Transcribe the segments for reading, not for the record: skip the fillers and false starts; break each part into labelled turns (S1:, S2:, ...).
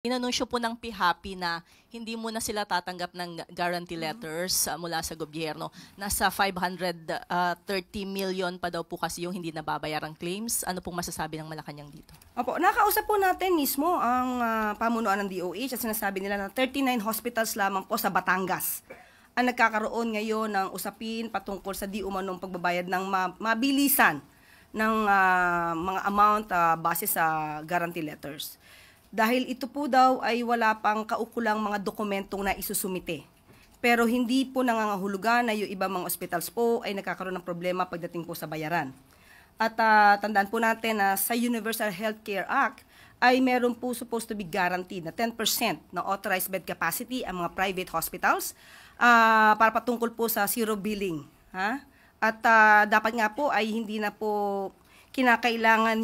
S1: Inanunsyo po ng PHAPI na hindi muna sila tatanggap ng guarantee letters mula sa gobyerno. Nasa 530 million pa daw po kasi yung hindi nababayarang claims. Ano pong masasabi ng Malacanang dito?
S2: Opo, nakausap po natin mismo ang pamunuan ng DOH at sinasabi nila na 39 hospitals lamang po sa Batangas ang nagkakaroon ngayon ng usapin patungkol sa di umanong pagbabayad ng mabilisan ng mga amount base sa guarantee letters. Dahil ito po daw ay wala pang kaukulang mga dokumentong na isusumite. Pero hindi po nangangahulugan na yung ibang mga hospitals po ay nagkakaroon ng problema pagdating po sa bayaran. At tandaan po natin na sa Universal Healthcare Act ay meron po supposed to be guaranteed na 10% na authorized bed capacity ang mga private hospitals para patungkol po sa zero billing. Ha? At dapat nga po ay hindi na po kinakailangan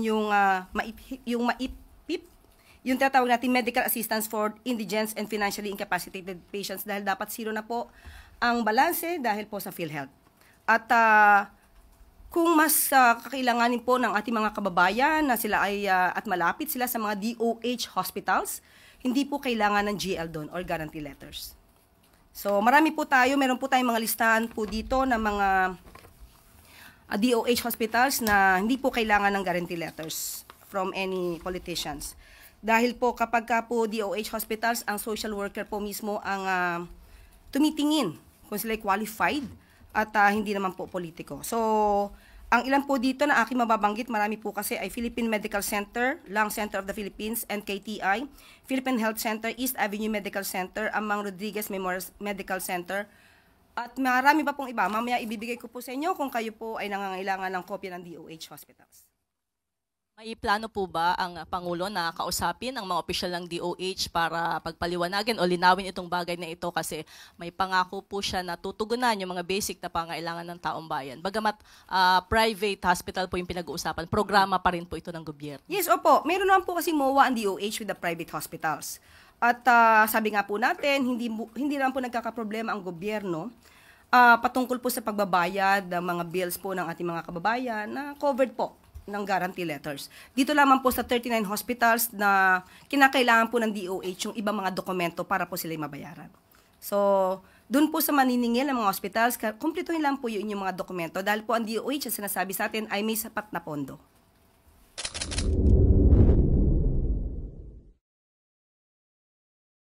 S2: yung tatawag natin medical assistance for indigent and financially incapacitated patients dahil dapat zero na po ang balanse dahil po sa PhilHealth. At kung mas kakailanganin po ng ating mga kababayan na sila ay at malapit sila sa mga DOH hospitals, hindi po kailangan ng GL doon or guarantee letters. So marami po tayo, meron po tayong mga listahan po dito ng mga DOH hospitals na hindi po kailangan ng guarantee letters from any politicians. Dahil po kapag po DOH hospitals, ang social worker po mismo ang tumitingin kung sila qualified at hindi naman po politiko. So, ang ilan po dito na aking mababanggit, marami po kasi ay Philippine Medical Center, Lung Center of the Philippines, NKTI, Philippine Health Center, East Avenue Medical Center, Amang Rodriguez Memorial Medical Center, at marami pa pong iba. Mamaya ibibigay ko po sa inyo kung kayo po ay nangangailangan ng kopya ng DOH hospitals.
S1: May plano po ba ang Pangulo na kausapin ang mga opisyal ng DOH para pagpaliwanagin o linawin itong bagay na ito kasi may pangako po siya na tutugunan yung mga basic na pangailangan ng taong bayan. Bagamat private hospital po yung pinag-uusapan, programa pa rin po ito ng gobyerno.
S2: Yes, opo. Meron naman po kasi MOA ang DOH with the private hospitals. At sabi nga po natin, hindi naman po nagkakaproblema ang gobyerno patungkol po sa pagbabayad ng mga bills po ng ating mga kababayan na covered po ng guarantee letters. Dito lamang po sa 39 hospitals na kinakailangan po ng DOH yung ibang mga dokumento para po sila mabayaran. So, doon po sa maniningil ng mga hospitals, kumpletuhin lang po yung inyong mga dokumento dahil po ang DOH, ang sinasabi sa atin, ay may sapat na pondo.